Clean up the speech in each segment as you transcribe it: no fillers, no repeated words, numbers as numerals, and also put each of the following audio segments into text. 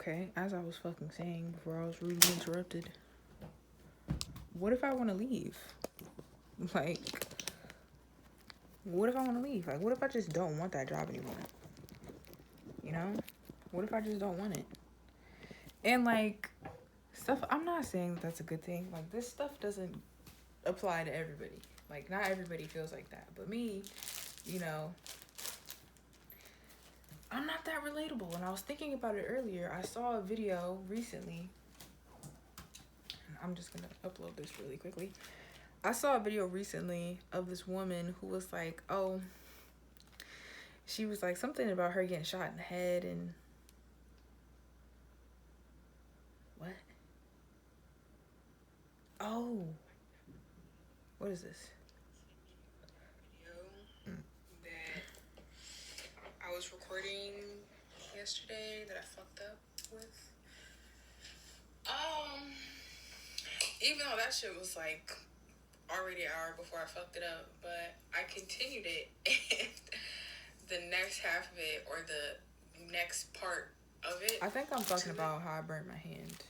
Okay, as I was fucking saying before I was rudely interrupted, what if I want to leave? Like, what if I want to leave? Like, what if I just don't want that job anymore? You know? What if I just don't want it? And, like, stuff, I'm not saying that's a good thing. Like, this stuff doesn't apply to everybody. Like, not everybody feels like that. But me, you know, I'm not that relatable. And I was thinking about it earlier. I saw a video recently. I'm just going to upload this really quickly. I saw a video recently of this woman who was like, oh, she was like something about her getting shot in the head and what? Oh, what is this? Video that I was recording yesterday that I fucked up with. Even though that shit was like already an hour before I fucked it up, but I continued it and the next half of it or the next part of it. I think I'm talking about how I burnt my hand.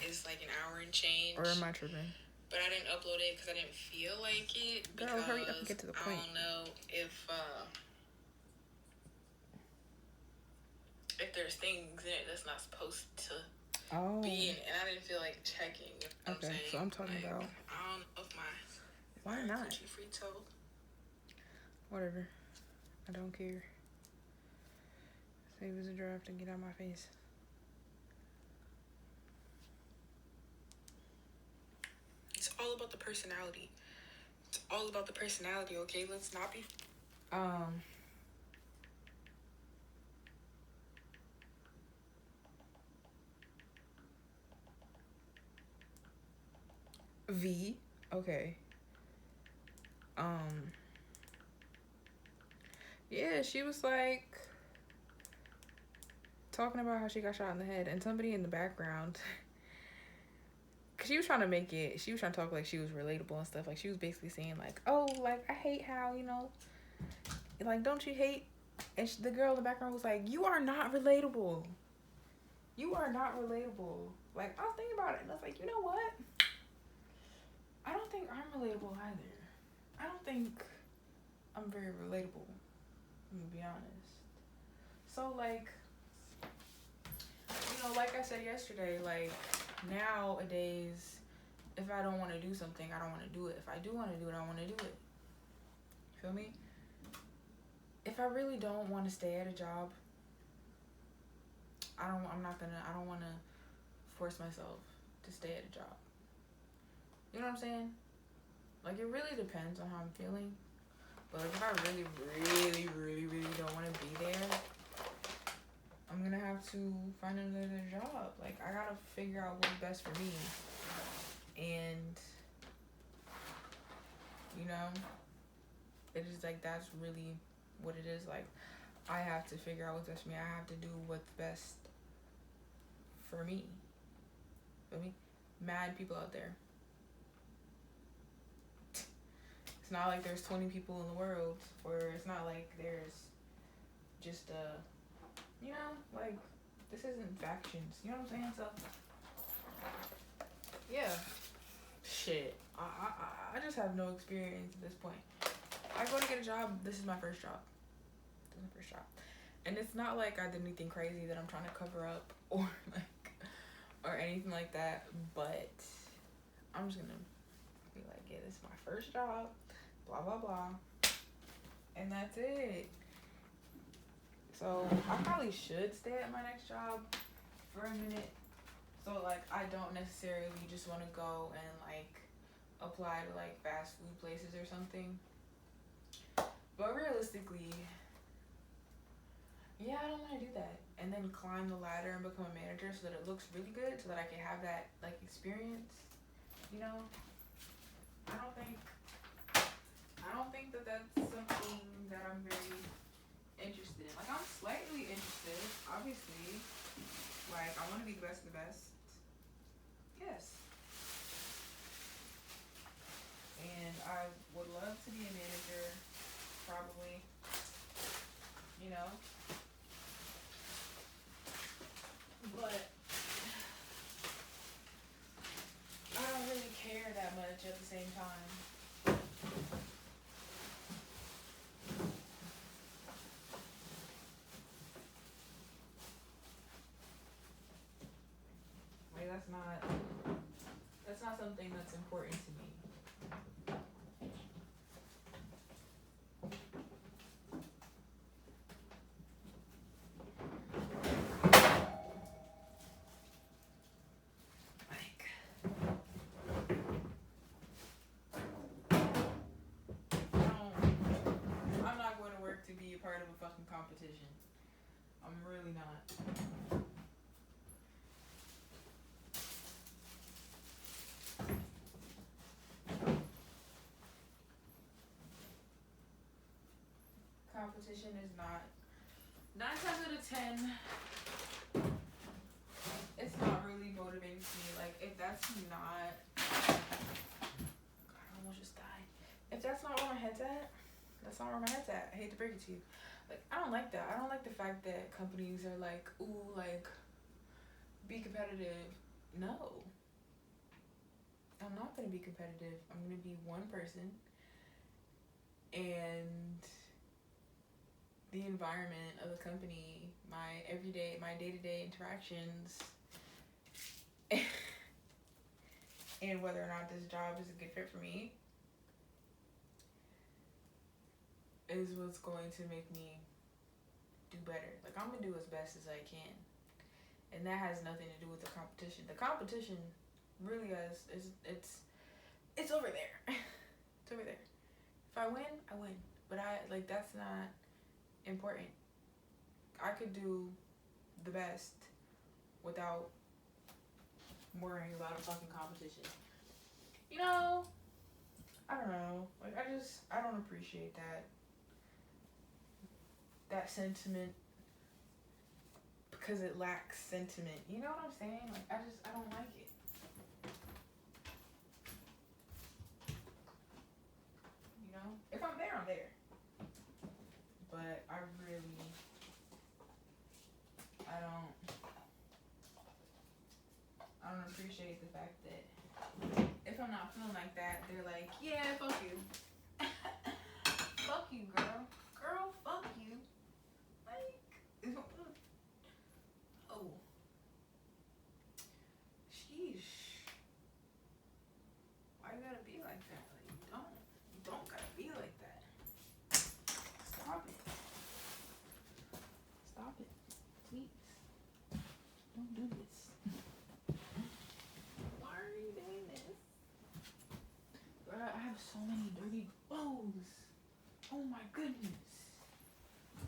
It's like an hour and change. Or am I tripping? But I didn't upload it because I didn't feel like it. Girl, hurry up and get to the point. I don't know if there's things in it that's not supposed to be in it, and I didn't feel like checking. You know what I'm saying? So I'm talking like, about. I don't know if my. Why not? Free told. Whatever. I don't care. Save as a draft and get out of my face. It's all about the personality. It's all about the personality, okay? Let's not be. V. Okay. Yeah, she was like talking about how she got shot in the head, and somebody in the background, cause she was trying to talk like she was relatable and stuff. Like she was basically saying like, oh, like I hate how, you know, like don't you hate? And the girl in the background was like, you are not relatable. You are not relatable. Like I was thinking about it, and I was like, you know what? I don't think I'm relatable either. I don't think I'm very relatable. I'm gonna be honest. So like, you know, like I said yesterday, like nowadays, if I don't want to do something, I don't want to do it. If I do want to do it, I want to do it. Feel me? If I really don't want to stay at a job, I don't want to force myself to stay at a job. You know what I'm saying? Like it really depends on how I'm feeling. But if I really, really, really, really don't want to be there, I'm gonna have to find another job. Like I gotta figure out what's best for me. And you know, it is like that's really what it is. Like I have to figure out what's best for me. I have to do what's best for me. Feel me? Mad people out there. It's not like there's 20 people in the world, or it's not like there's just you know, like this isn't factions. You know what I'm saying? So yeah, shit. I just have no experience at this point. I go to get a job. This is my first job. And it's not like I did anything crazy that I'm trying to cover up or like or anything like that. But I'm just gonna be like, yeah, this is my first job. Blah blah blah. And that's it. So I probably should stay at my next job for a minute. So like I don't necessarily just want to go and like apply to like fast food places or something. But realistically, yeah, I don't want to do that. And then climb the ladder and become a manager so that it looks really good, so that I can have that like experience. You know, I don't think that that's something that I'm very interested in. Like I'm slightly interested, obviously. Like I want to be the best of the best. Yes. And I would love to be a manager, probably. You know. But that's not something that's important to me. Like, I'm not going to work to be a part of a fucking competition. I'm really not. Competition is not 9 times out of 10. It's not really motivating to me. Like, if that's not, God, I almost just died. If that's not where my head's at, that's not where my head's at. I hate to break it to you. Like, I don't like that. I don't like the fact that companies are like, ooh, like, be competitive. No. I'm not going to be competitive. I'm going to be one person. And the environment of the company, my everyday, my day-to-day interactions, and whether or not this job is a good fit for me is what's going to make me do better. Like, I'm gonna do as best as I can, and that has nothing to do with the competition. The competition really it's over there. It's over there. If I win, I win. But that's not important. I could do the best without worrying about a fucking competition. You know, I don't know. Like, I don't appreciate that sentiment because it lacks sentiment. You know what I'm saying? Like, I don't like it. You know? If I'm there, I'm there. But I don't appreciate the fact that if I'm not feeling like that, they're like, yeah, fuck you. Fuck you, girl. Girl, fuck you. Like, oh. Sheesh. Why you gotta be like that? Like, you don't gotta be like that. Stop it. Stop it. Please. Don't do this. Why are you doing this? Bruh, I have so many dirty clothes. Oh my goodness.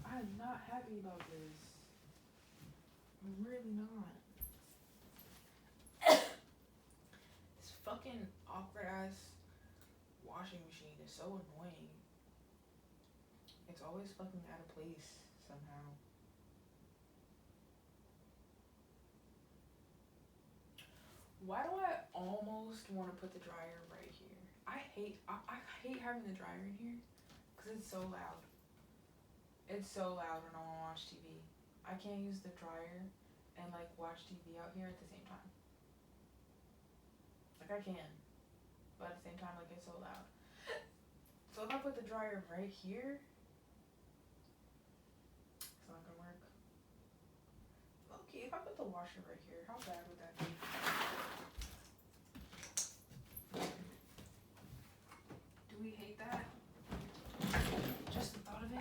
I'm not happy about this. I'm really not. This fucking awkward ass washing machine is so annoying. It's always fucking out of place somehow. Why do I almost want to put the dryer right here? I hate having the dryer in here because it's so loud. It's so loud when I want to watch TV. I can't use the dryer and like watch TV out here at the same time. Like, I can, but at the same time, like, it's so loud. So if I put the dryer right here, it's not gonna work. Okay, if I put the washer right here, how bad would that be? Do we hate that? Just the thought of it.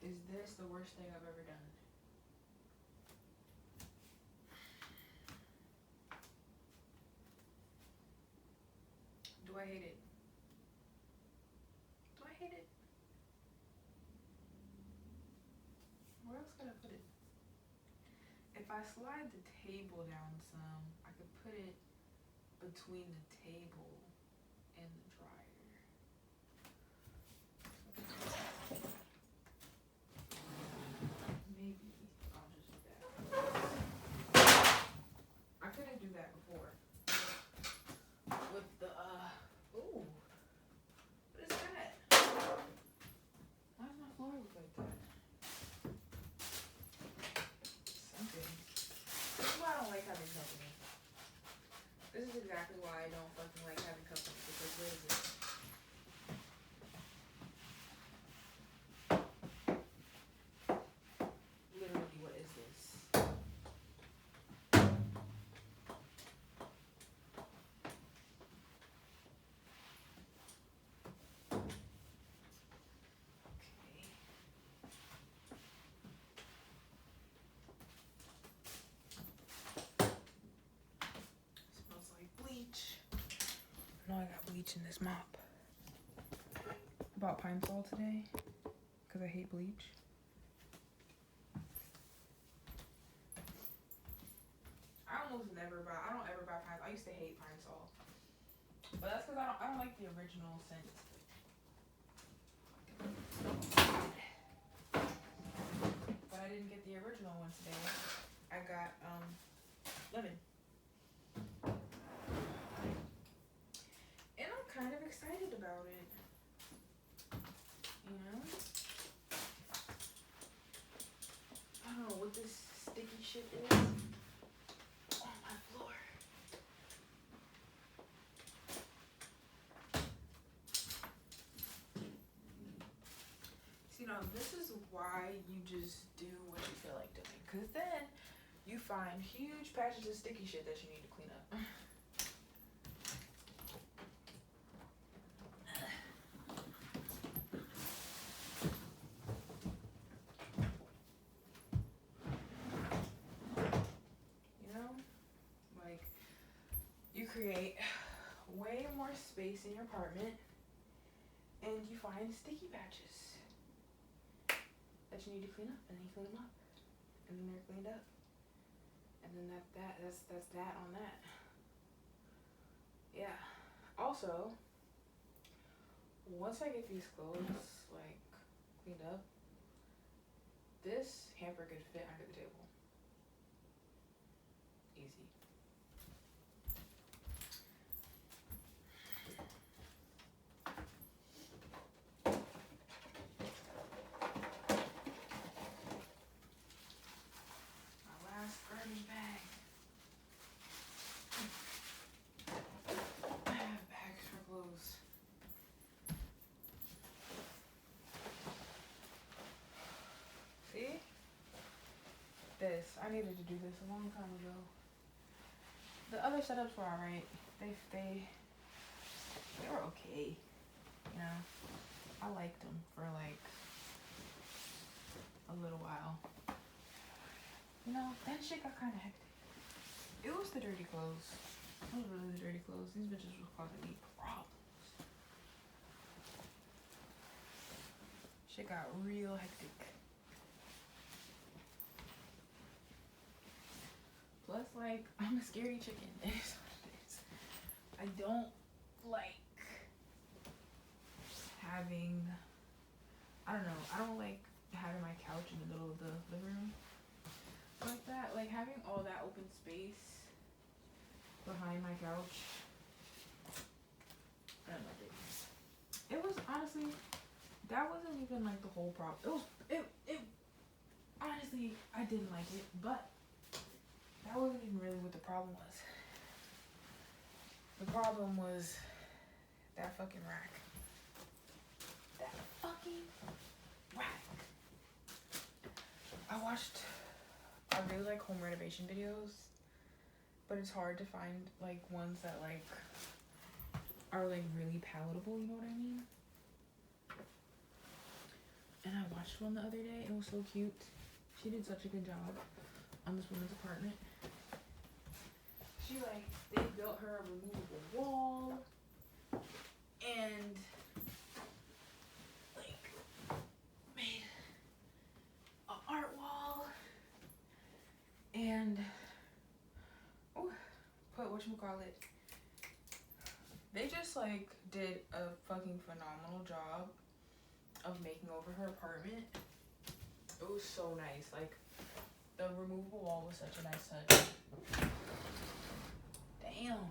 Is this the worst thing I've ever done? Do I hate it? Do I hate it? Where else could I put it? If I slide the table down some, I could put it between the table and the dryer. Maybe I'll just do that. I couldn't do that before. With the, ooh. What is that? Why does my floor look like that? Something. This is why I don't like having company. This is exactly why I don't fucking like having bleach in this mop. I bought Pine Sol today because I hate bleach. I don't ever buy Pine. I used to hate Pine Sol, but that's because I don't like the original scent. But I didn't get the original one today. I got lemon. And I'm kind of excited about it. You know? I don't know what this sticky shit is on my floor. See, now this is why you just do what you feel like doing. Because then you find huge patches of sticky shit that you need to clean up. Create way more space in your apartment and you find sticky patches that you need to clean up, and then you clean them up and then they're cleaned up, and then that's that on that. Yeah. Also, once I get these clothes like cleaned up, this hamper could fit under the table. Easy. Bag. I have bags for clothes. See? This. I needed to do this a long time ago. The other setups were alright. They were okay. You know? I liked them for like a little while. You know, that shit got kind of hectic. It was the dirty clothes. It was really the dirty clothes. These bitches was causing me problems. Shit got real hectic. Plus, like, I'm a scaredy chicken. It is what it is. I don't like having, I don't like having my couch in the middle of the living room. Like that, like having all that open space behind my couch. I don't know. It was honestly, that wasn't even like the whole problem. It honestly, I didn't like it, but that wasn't even really what the problem was. The problem was that fucking rack. That fucking rack. I really like home renovation videos, but it's hard to find like ones that like are like really palatable, you know what I mean? And I watched one the other day and it was so cute. She did such a good job on this woman's apartment. They built her a removable wall and like made an art wall and put whatchamacallit. They just like did a fucking phenomenal job of making over her apartment. It was so nice. Like the removable wall was such a nice touch. Damn.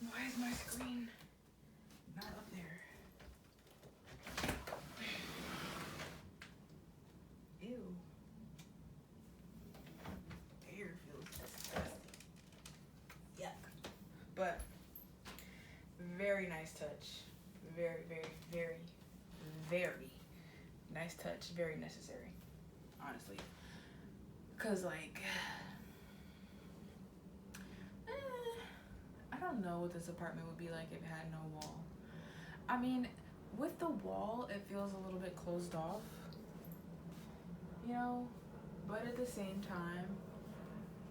Why is my screen not up there? Ew. Air feels disgusting. Yuck. But very nice touch. Very, very, very, very nice touch. Very necessary. Honestly. Cause like I don't know what this apartment would be like if it had no wall. I mean, with the wall, it feels a little bit closed off, you know? But at the same time,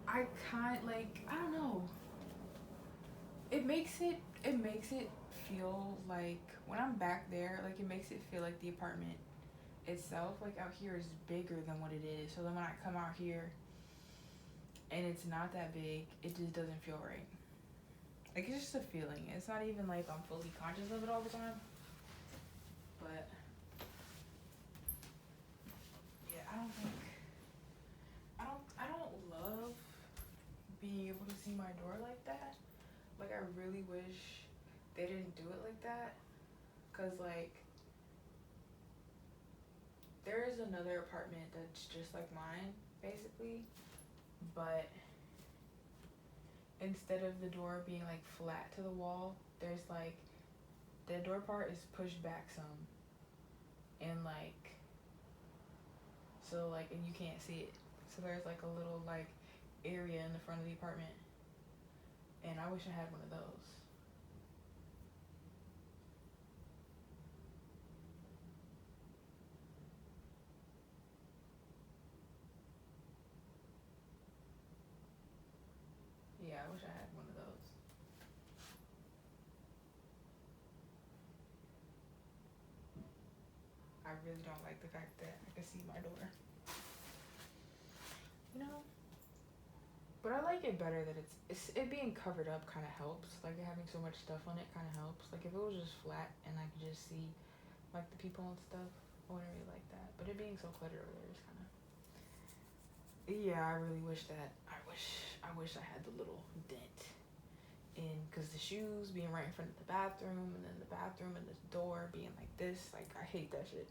I don't know. it feel like when I'm back there, like it makes it feel like the apartment itself, like out here, is bigger than what it is. So then when I come out here and it's not that big, it just doesn't feel right. Like it's just a feeling. It's not even like I'm fully conscious of it all the time. But yeah, I don't love being able to see my door like that. Like I really wish they didn't do it like that. Cause like there is another apartment that's just like mine, basically. But instead of the door being like flat to the wall, there's like the door part is pushed back some, and like so like and you can't see it. So there's like a little like area in the front of the apartment, and I wish I had one of those. Yeah, I wish I had one of those. I really don't like the fact that I can see my door. You know? But I like it better that it's it being covered up kind of helps. Like having so much stuff on it kind of helps. Like if it was just flat and I could just see like the people and stuff, I wouldn't really like that. But it being so cluttered over there is kind of. Yeah, I really wish that. I wish I had the little dent in, because the shoes being right in front of the bathroom, and then the bathroom and the door being like this. Like I hate that shit.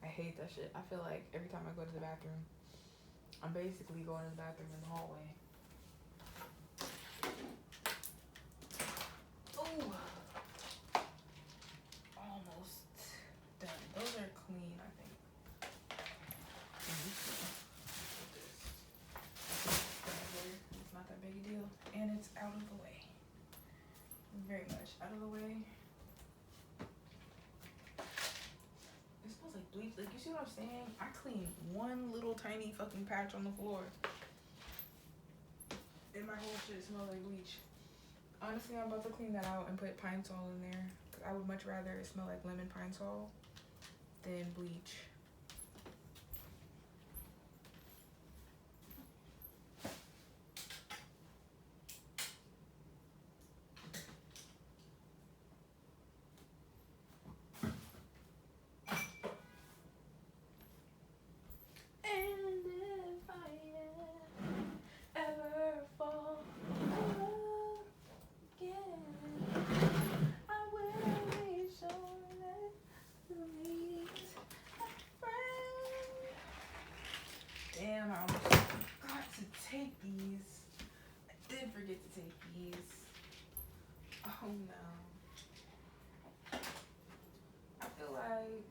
I hate that shit. I feel like every time I go to the bathroom, I'm basically going to the bathroom in the hallway. Oh, almost done. Those are clean, I think. It's not that big a deal, and it's out of the way. Very much out of the way. It smells like bleach. Like, you see what I'm saying? I cleaned one little tiny fucking patch on the floor, and my whole shit smells like bleach. Honestly, I'm about to clean that out and put Pine Sol in there. I would much rather it smell like lemon Pine Sol than bleach. And if I ever fall again, I will be sure that you meet a friend. Damn, I almost forgot to take these. I did forget to take these. Oh no. I feel like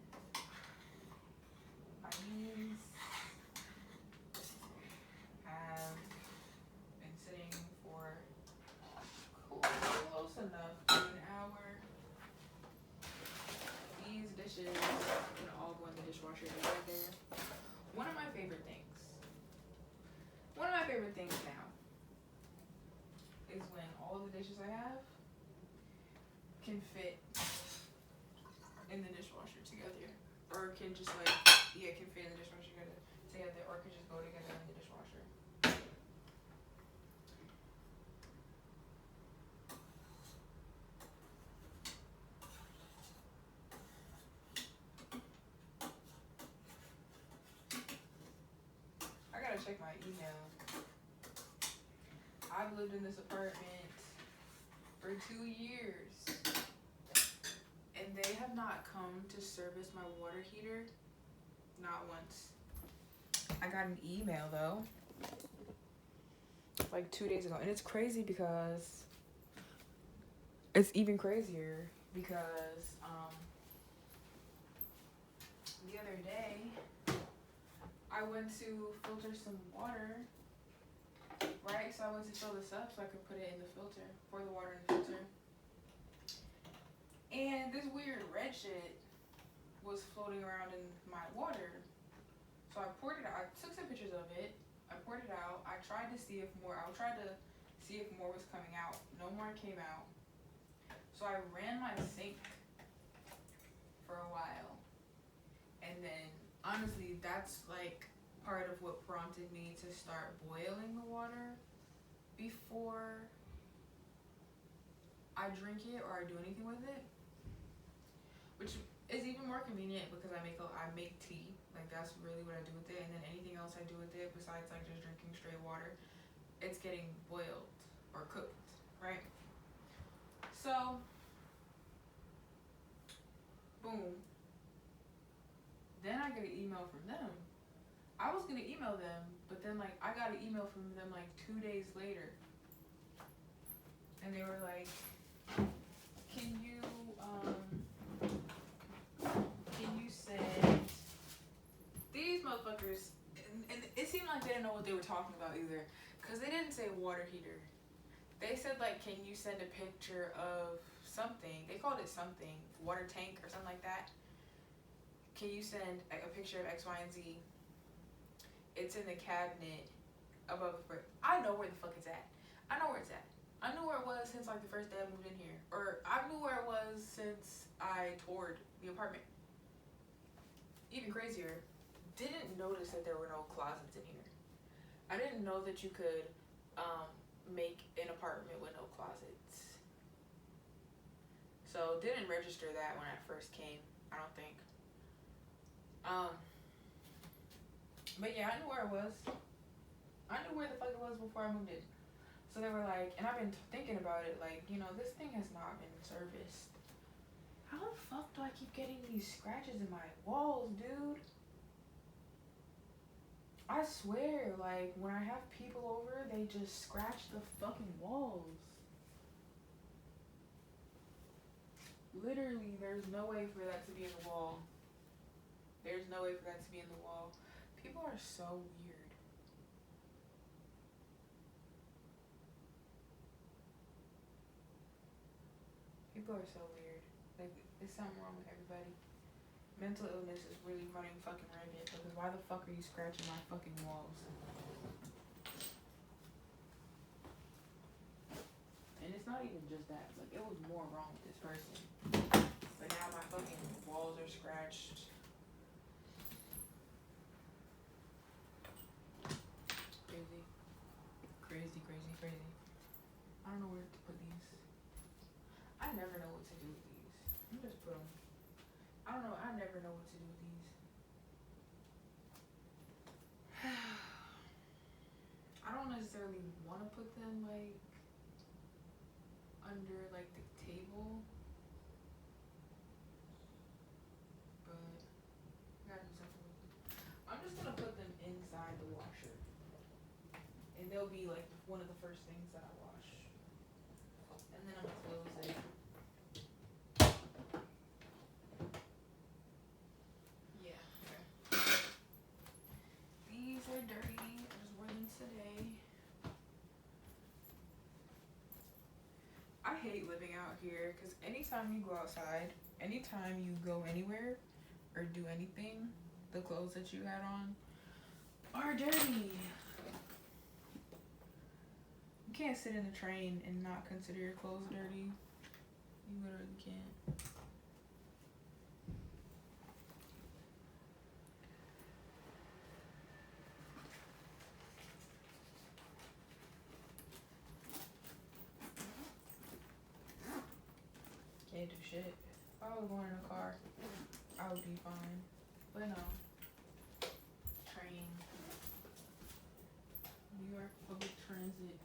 my knees have been sitting for close enough to an hour. These dishes can all go in the dishwasher together. One of my favorite things now is when all the dishes I have can fit in the dishwasher together, or can just like can fit in the dishwasher together, or can just go together in the dishwasher. I gotta check my email. I've lived in this apartment for 2 years, and they have not come to service my water heater, not once. I got an email though, like 2 days ago, and it's crazy because it's even crazier because the other day I went to filter some water, right? So I went to fill this up so I could put it in the filter, pour the water in the filter, and this weird red shit was floating around in my water. So I poured it out. I took some pictures of it. I poured it out. I tried to see if more was coming out. No more came out. So I ran my sink for a while. And then, honestly, that's like part of what prompted me to start boiling the water before I drink it or I do anything with it. Which is even more convenient because I make tea. Like, that's really what I do with it. And then anything else I do with it besides like just drinking straight water, it's getting boiled or cooked, right? So, boom. Then I get an email from them. I was gonna email them, but then like I got an email from them like 2 days later, and they were like, "Can you send these motherfuckers?" And it seemed like they didn't know what they were talking about either, cause they didn't say water heater. They said like, "Can you send a picture of something?" They called it something, water tank or something like that. Can you send a picture of X, Y, and Z? It's in the cabinet above the fridge. I know where the fuck it's at. I know where it's at. I knew where it was since like the first day I moved in here. Or I knew where it was since I toured the apartment. Even crazier, didn't notice that there were no closets in here. I didn't know that you could make an apartment with no closets. So didn't register that when I first came, I don't think. But yeah, I knew where it was. I knew where the fuck it was before I moved in. So they were like, and I've been thinking about it, like, you know, this thing has not been serviced. How the fuck do I keep getting these scratches in my walls, dude? I swear, like, when I have people over, they just scratch the fucking walls. Literally, there's no way for that to be in the wall. There's no way for that to be in the wall. People are so weird. People are so weird. Like, there's something wrong with everybody. Mental illness is really running fucking rampant because why the fuck are you scratching my fucking walls? And it's not even just that. Like, it was more wrong with this person. But now my fucking walls are scratched. Crazy. Crazy, crazy, crazy. I don't know where to put these. I never know what to do with these. I'm just put them. I don't know. I never know what to do with these. I don't necessarily want to put them like under like the table, but I gotta do something with them. I'm just gonna put them inside the washer, and they'll be like one of the first things that I wash, and then I'm gonna close it. Yeah. Okay. These are dirty. I just wore them today. I hate living out here because anytime you go outside, anytime you go anywhere or do anything, the clothes that you had on are dirty. You can't sit in the train and not consider your clothes dirty. You literally can't. Can't do shit. If I was going in a car, I would be fine. But no. Train. New York public transit.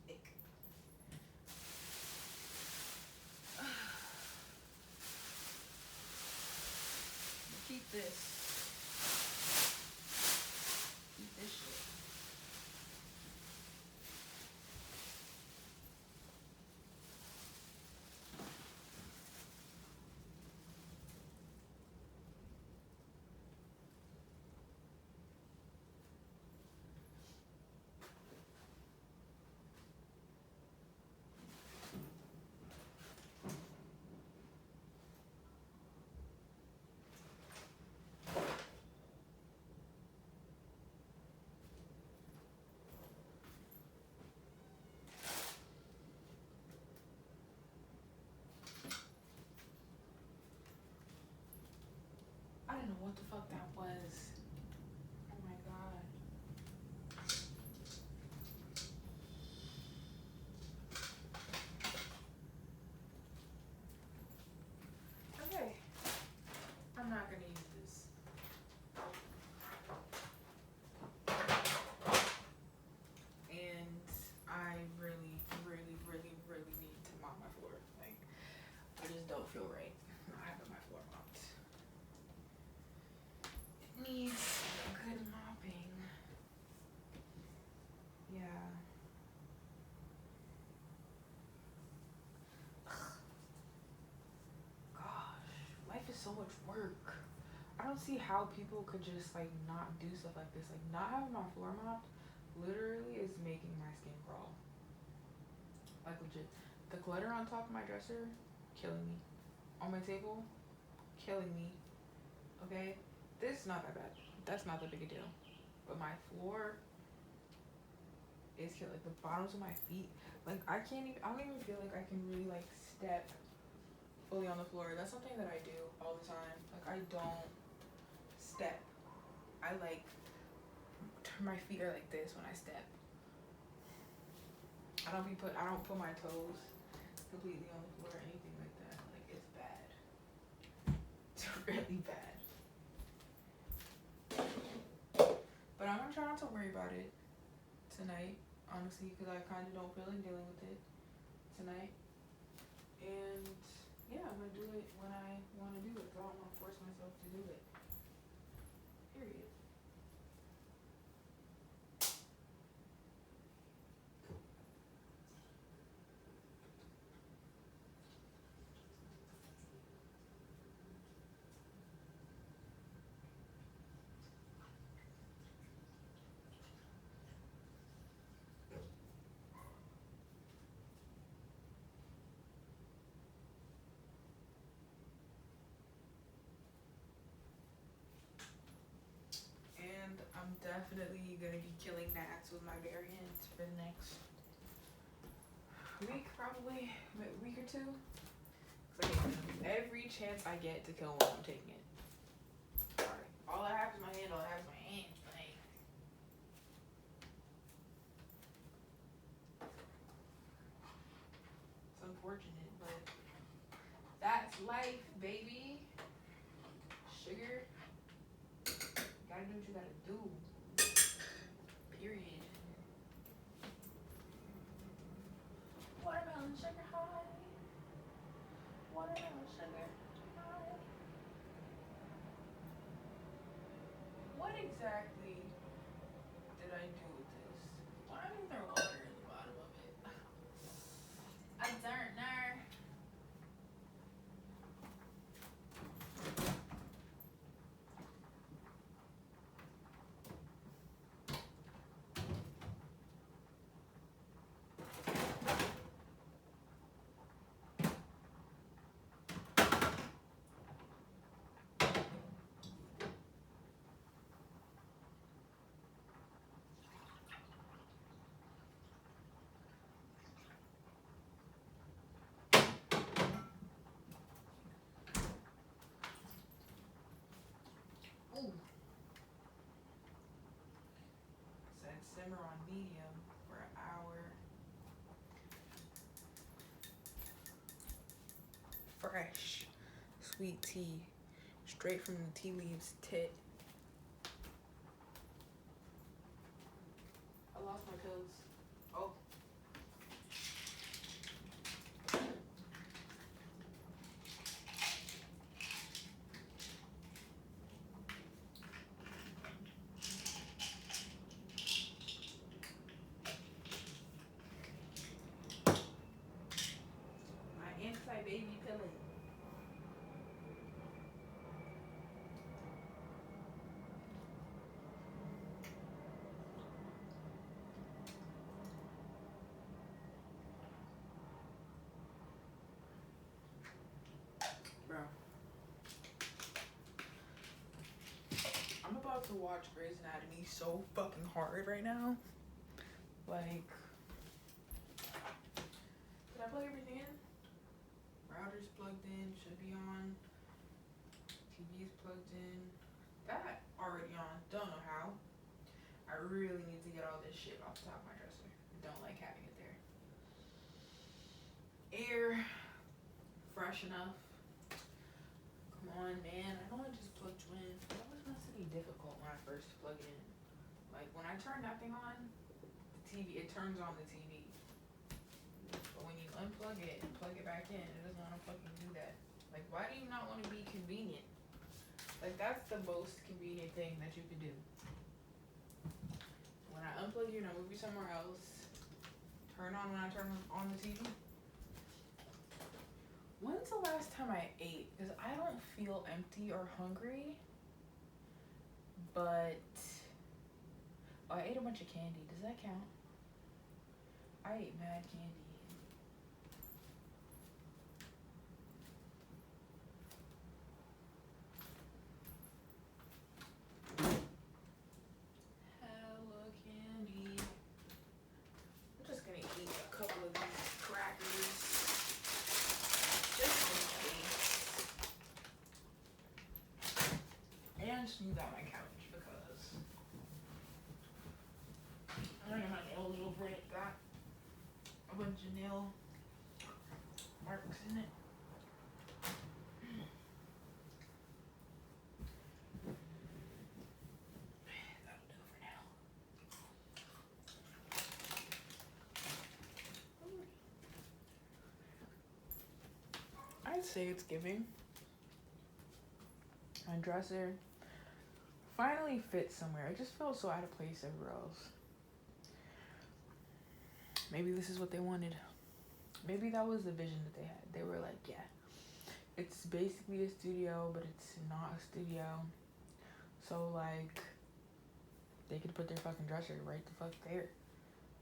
Ick. Keep this. Keep this shit. fuck that was. Oh my god. Okay. I'm not gonna use this. And I really, really, really, really need to mop my floor. Like, I just don't feel right not having my floor mopped. It needs good mopping. Yeah. Gosh, life is so much work. I don't see how people could just like not do stuff like this. Like not having my floor mopped literally is making my skin crawl. Like legit. The clutter on top of my dresser, killing me. On my table, killing me. Okay? This is not that bad. That's not that big a deal. But my floor is killing. Like the bottoms of my feet. Like I can't even I don't even feel like I can really like step fully on the floor. That's something that I do all the time. Like I don't step. I like my feet are like this when I step. I don't put my toes completely on the floor or anything like that. Like it's bad. It's really bad. But I'm gonna try not to worry about it tonight, honestly, because I kind of don't feel like dealing with it tonight. And yeah, I'm gonna do it when I want to do it. I don't want to force myself to do it. Period. And I'm definitely gonna be killing gnats with my bare hands for the next week, probably a week or two. Like every chance I get to kill one, I'm taking it. Sorry. All I have is my hand. All I have is my hands. Like it's unfortunate, but that's life, baby. Sugar. You gotta do what you gotta do. Period. Watermelon sugar high. Watermelon sugar high. What exactly did I do with this? Why is there water in the bottom of it? I don't know. Ooh. Said simmer on medium for an hour. Fresh sweet tea, straight from the tea leaves tit. I lost my pills. Oh. My anti-baby pilling. Bro. I'm about to watch Grey's Anatomy so fucking hard right now. Like, did I plug everything in? Router's plugged in, should be on. TV's plugged in. got already on. Don't know how. I really need to get all this shit off the top of my dresser. Don't like having it there. Air. Fresh enough. Come on, man. I know I just plugged you in. That was not to be difficult when I first plug it in. Like, when I turn that thing on, the TV, it turns on the TV. But when you unplug it and plug it back in, it doesn't want to fucking do that. Like, why do you not want to be convenient? Like, that's the most convenient thing that you could do. When I unplug you and I move you somewhere else, turn on when I turn on the TV. When's the last time I ate? Because I don't feel empty or hungry. But oh, I ate a bunch of candy. Does that count? I ate mad candy. Hella candy. I'm just gonna eat a couple of these crackers. Just in case. And smooth out my couch because I don't know how nails over it. Got a bunch of nail marks in it. That'll do for now. I'd say it's giving. My dresser finally fits somewhere. It just felt so out of place everywhere else. Maybe this is what they wanted. Maybe that was the vision that they had. They were like, yeah, it's basically a studio, but it's not a studio. So, like, they could put their fucking dresser right the fuck there.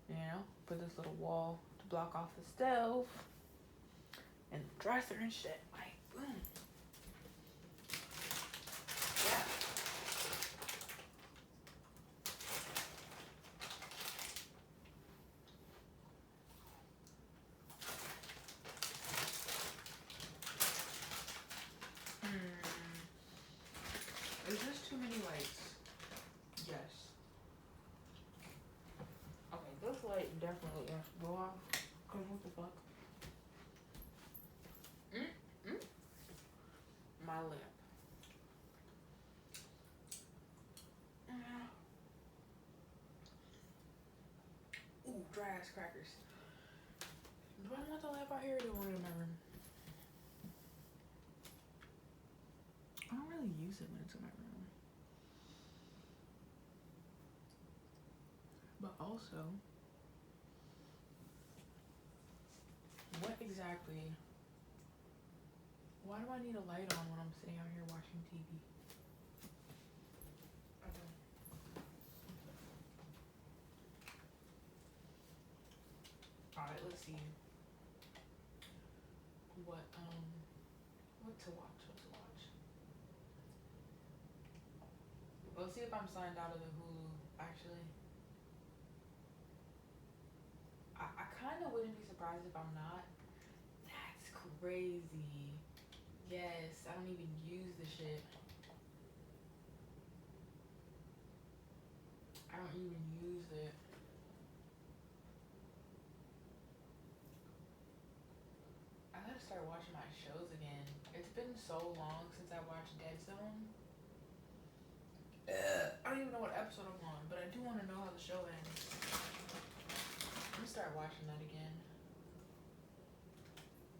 You know? Put this little wall to block off the stove. And the dresser and shit. Like, boom. Yeah. Is this too many lights? Yes. Okay, this light definitely has to go off. Cause what the fuck? My lamp. Ooh, dry ass crackers. Do I want the lamp out here or do I want it in my room? I don't really use it when it's in my room. But also, what exactly? Why do I need a light on when I'm sitting out here watching TV? I don't. Alright, let's see. What to watch? Let's see if I'm signed out of the Hulu, actually. I kind of wouldn't be surprised if I'm not. That's crazy. Yes, I don't even use the shit. I don't even use it. I gotta start watching my shows again. It's been so long since I watched Dead Zone. I don't even know what episode I'm on, but I do want to know how the show ends. Let me start watching that again.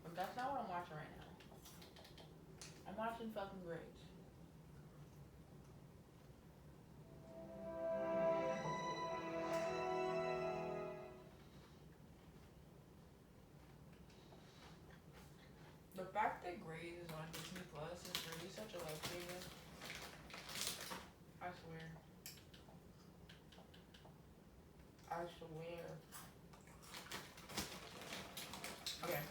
But that's not what I'm watching right now. I'm watching fucking Grey's. The fact that Grey's is on Disney Plus is really such a lifesaver. I swear. I swear. Okay.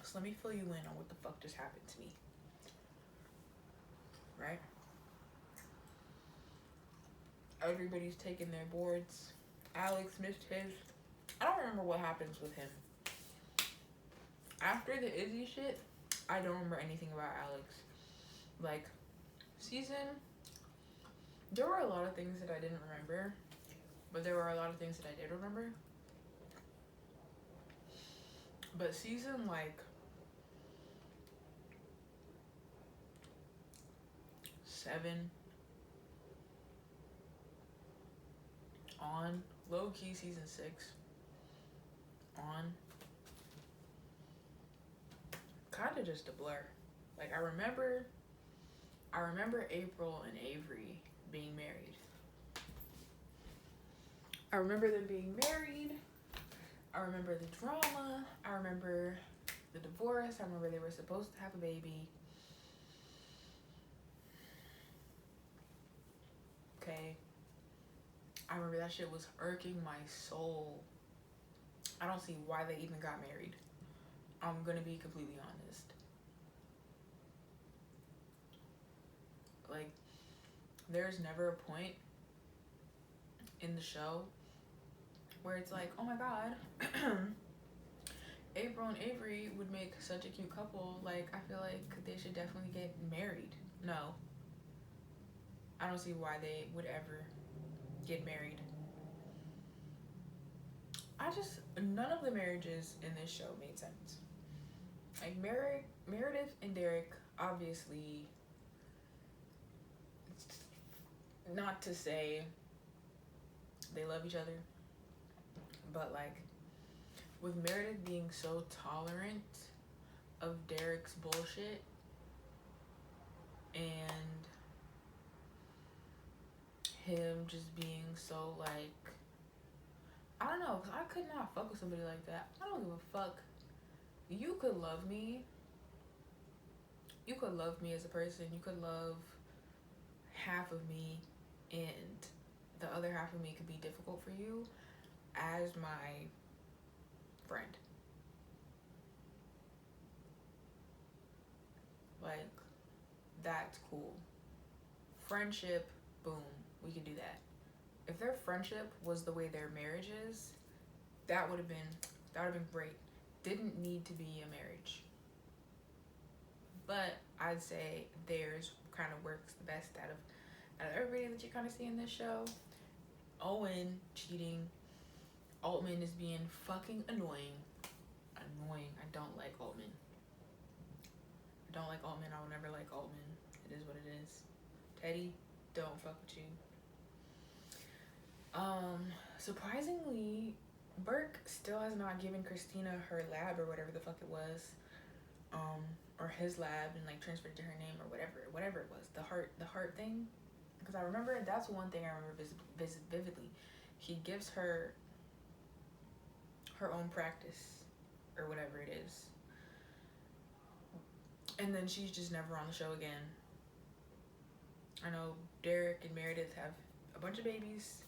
So let me fill you in on what the fuck just happened to me. Right? Everybody's taking their boards. Alex missed his. I don't remember what happens with him. After the Izzy shit, I don't remember anything about Alex. Like, season, there were a lot of things that I didn't remember, but there were a lot of things that I did remember. But season, like, 7 on, low-key season 6 on, kind of just a blur. Like, I remember April and Avery being married. I remember them being married. I remember the drama. I remember the divorce. I remember they were supposed to have a baby. Okay. I remember that shit was irking my soul. I don't see why they even got married. I'm gonna be completely honest. Like, there's never a point in the show where it's like, oh my god, April and Avery would make such a cute couple. Like, I feel like they should definitely get married. No. I don't see why they would ever get married. None of the marriages in this show made sense. Like, Meredith and Derek, obviously, not to say they love each other, but like, with Meredith being so tolerant of Derek's bullshit and him just being so like, I don't know, because I could not fuck with somebody like that. I don't give a fuck. You could love me. You could love me as a person. You could love half of me, and the other half of me could be difficult for you as my friend. Like, that's cool. Friendship, boom, we could do that. If their friendship was the way their marriage is, that would have been great. Didn't need to be a marriage. But I'd say theirs kind of works the best out of everybody that you kind of see in this show. Owen cheating. Altman is being fucking annoying. I don't like Altman. I don't like Altman. I will never like Altman. It is what it is. Teddy, don't fuck with you. Surprisingly, Burke still has not given Christina her lab or whatever the fuck it was. Or his lab, and like transferred to her name or whatever it was. The heart thing. Because I remember, that's one thing I remember vividly. He gives her own practice or whatever it is. And then she's just never on the show again. I know Derek and Meredith have a bunch of babies.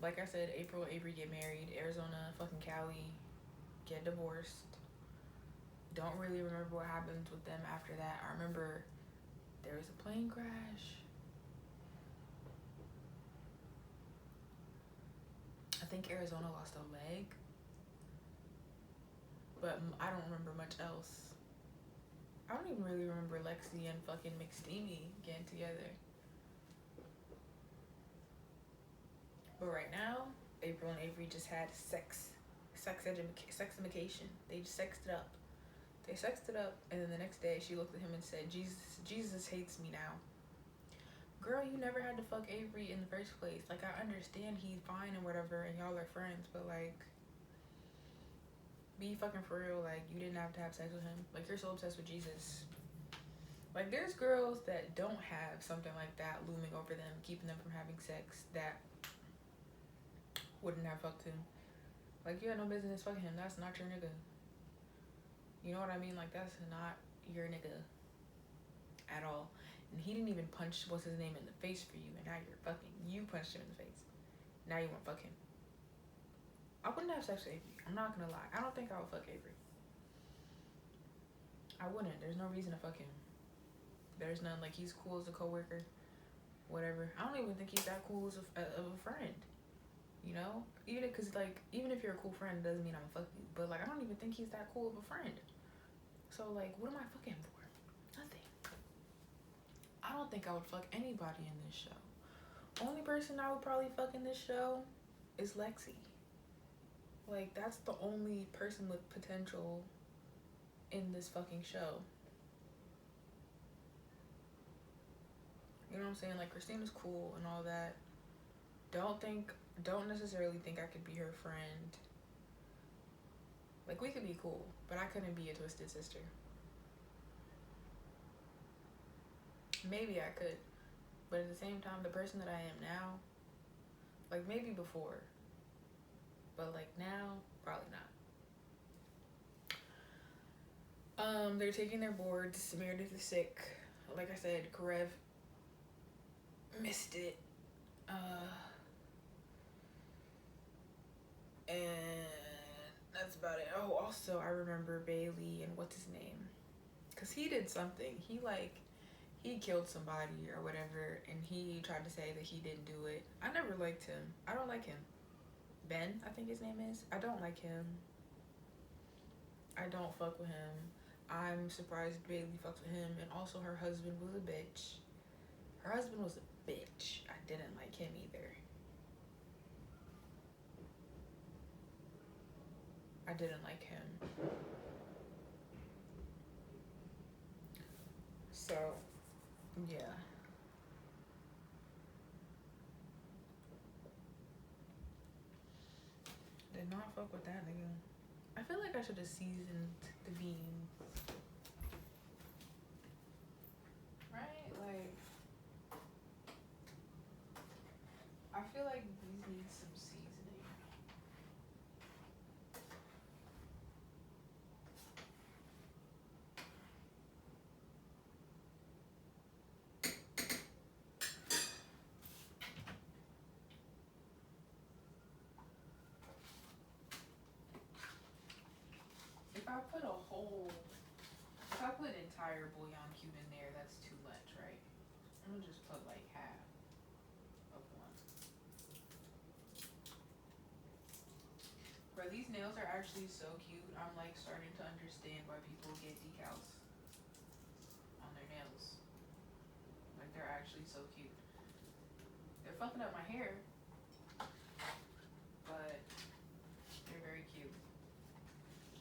Like I said, April, Avery get married. Arizona, fucking Cali get divorced. Don't really remember what happened with them after that. I remember there was a plane crash. I think Arizona lost a leg. But I don't remember much else. I don't even really remember Lexi and fucking McSteamy getting together. But right now, April and Avery just had sexification. They just sexed it up. And then the next day she looked at him and said, Jesus hates me now. Girl, you never had to fuck Avery in the first place. Like, I understand he's fine and whatever, and y'all are friends, but like, be fucking for real. Like, you didn't have to have sex with him. Like, you're so obsessed with Jesus. Like, there's girls that don't have something like that looming over them, keeping them from having sex, that wouldn't have fucked him. Like, you had no business fucking him. That's not your nigga. You know what I mean? Like, that's not your nigga at all. And he didn't even punch what's his name in the face for you, and now you're fucking. You punched him in the face. Now you want to fuck him. I wouldn't have sex with Avery. I'm not gonna lie. I don't think I would fuck Avery. I wouldn't. There's no reason to fuck him. There's none. Like, he's cool as a coworker. Whatever. I don't even think he's that cool as a friend. You know? Even if you're a cool friend, it doesn't mean I'm gonna fuck you. But, like, I don't even think he's that cool of a friend. So, like, what am I fucking him for? Nothing. don't think I would fuck anybody in this show. Only person I would probably fuck in this show is Lexi. Like, that's the only person with potential in this fucking show. You know what I'm saying? Like, Christina's cool and all that. Don't necessarily think I could be her friend. Like, we could be cool, but I couldn't be a twisted sister. Maybe I could, but at the same time, the person that I am now, like, maybe before, but like now, probably not. They're taking their boards. Meredith is sick. Like I said, Karev missed it. And that's about it. Oh, also, I remember Bailey and what's his name? Because he did something. He killed somebody or whatever, and he tried to say that he didn't do it. I never liked him. I don't like him. Ben, I think his name is. I don't like him. I don't fuck with him. I'm surprised Bailey fucks with him. And also, her husband was a bitch. Her husband was a bitch. I didn't like him either. I didn't like him. So, yeah. Did not fuck with that nigga. I feel like I should have seasoned the beans. Right? Like, I feel like these need some seasoning. If I put entire bouillon cube in there, that's too much, right? I'm gonna just put like half of one. Bro, these nails are actually so cute. I'm like starting to understand why people get decals on their nails. Like, they're actually so cute. They're fucking up my hair, but they're very cute.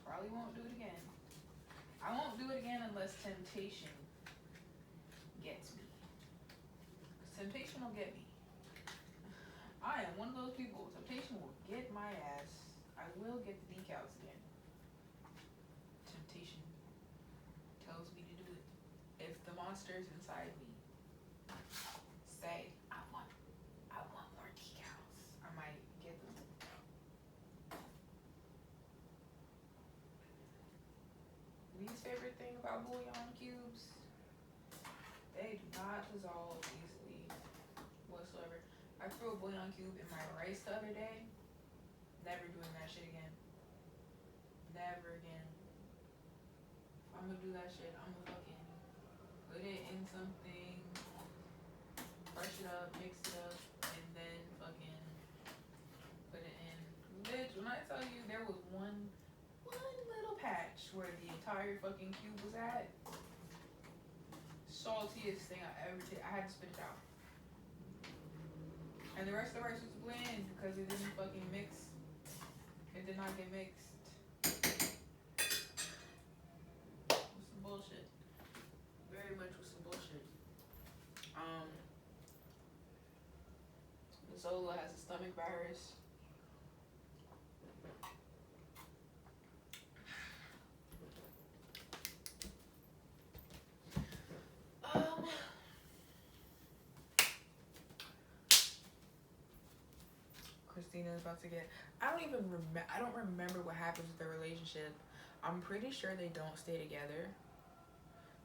Probably won't do it again. I won't do it again unless temptation gets me. Because temptation will get me. I am one of those people. Temptation will get my ass. I will get the decals again. Temptation tells me to do it. If the monsters inside me say, I want more decals, I might get them. Least favorite thing about bouillon cubes, they do not dissolve easily whatsoever. I threw a bouillon cube in my rice the other day. Never doing that shit again. Never again. If I'm gonna do that shit, I'm gonna fucking put it in something, brush it up, mix it up, and then fucking put it in. Bitch, when I tell you there was one little patch where the entire fucking cube was at, saltiest thing I ever did. I had to spit it out. And the rest of the rice was bland because it didn't fucking mix. It did not get mixed. With some bullshit. Very much with some bullshit. Zola has a stomach virus. Christina's about to get. I don't remember what happens with their relationship. I'm pretty sure they don't stay together.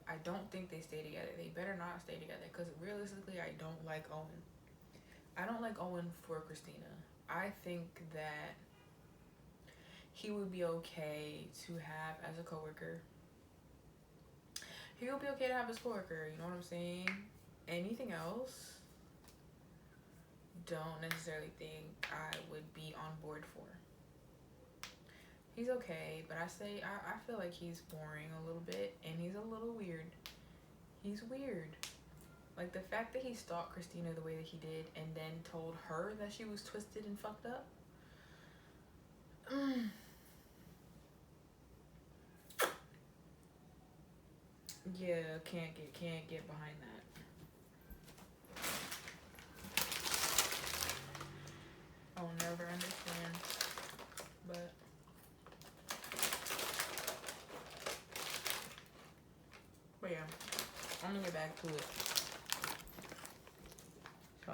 I don't think they stay together. They better not stay together because realistically, I don't like Owen. I don't like Owen for Christina. I think that he would be okay to have as a coworker. He would be okay to have as a coworker. You know what I'm saying? Anything else, don't necessarily think I would be on board for. He's okay, but I feel like he's boring a little bit, and he's a little weird. He's weird. Like, the fact that he stalked Christina the way that he did and then told her that she was twisted and fucked up. Yeah, can't get behind that. I'll never understand. But yeah, I'm gonna get back to it. So